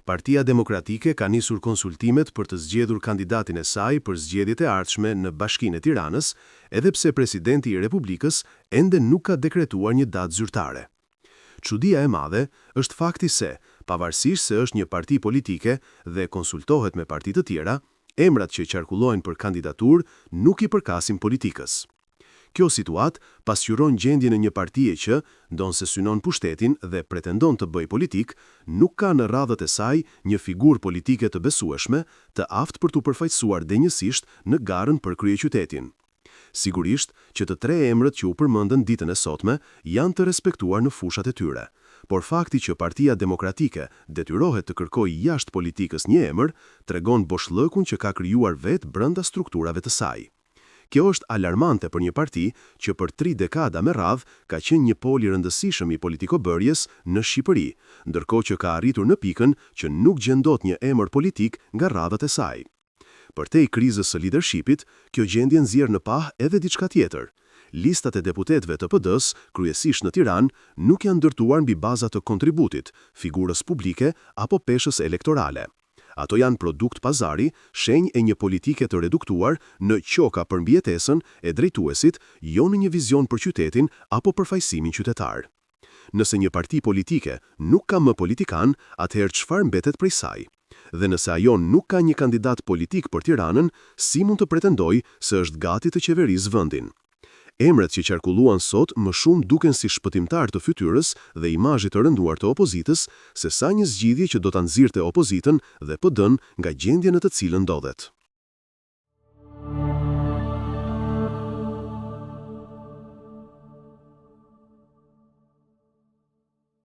Partia Demokratike ka nisur konsultimet për të zgjedhur kandidatin e saj për zgjedhjet e ardhshme në Bashkinë e Tiranës, edhe pse presidenti i Republikës ende nuk ka dekretuar një datë zyrtare. Çudia e madhe është fakti se, pavarësisht se është një parti politike dhe konsultohet me parti të tjera, emrat që qarkullojnë për kandidaturë nuk i përkasin politikës. Kjo situat pasqyron gjendjen e një partie që, ndonse synon pushtetin dhe pretendon të bëjë politik, nuk ka në radhët e saj një figurë politike të besueshme, të aftë për t'u përfaqësuar denjësisht në garën për kryeqytetin. Sigurisht që të tre emrat që u përmendën ditën e sotme janë të respektuar në fushat e tyre, por fakti që Partia Demokratike detyrohet të kërkojë jashtë politikës një emër, tregon boshllëkun që ka krijuar vetë brenda strukturave të saj. Kjo është alarmante për një parti që për 3 dekada me radhë ka qenë një pol i rëndësishëm i politikobërjes në Shqipëri, ndërkohë që ka arritur në pikën që nuk gjendot një emër politik nga radhët e saj. Përtej krizës së leadershipit, kjo gjendje nxjerr në pah edhe diçka tjetër. Listat e deputetëve të PD-s, kryesisht në Tiranë, nuk janë ndërtuar mbi baza të kontributit, figurës publike apo peshës elektorale. Ato janë produkt pazari, shenjë e një politike të reduktuar në qoka për mbijetesën e drejtuesit, jo në një vizion për qytetin apo përfaqësimin qytetar. Nëse një parti politike nuk ka më politikan, atëherë çfarë mbetet prej saj? Dhe nëse ajo nuk ka një kandidat politik për Tiranën, si mund të pretendojë se është gati të qeverisë vendin? Emrat që qarkulluan sot më shumë duken si shpëtimtar të fytyrës dhe imazhit të rënduar të opozitës, se sa një zgjidhje që do ta nxirrte opozitën dhe PD-n nga gjendja në të cilën ndodhet.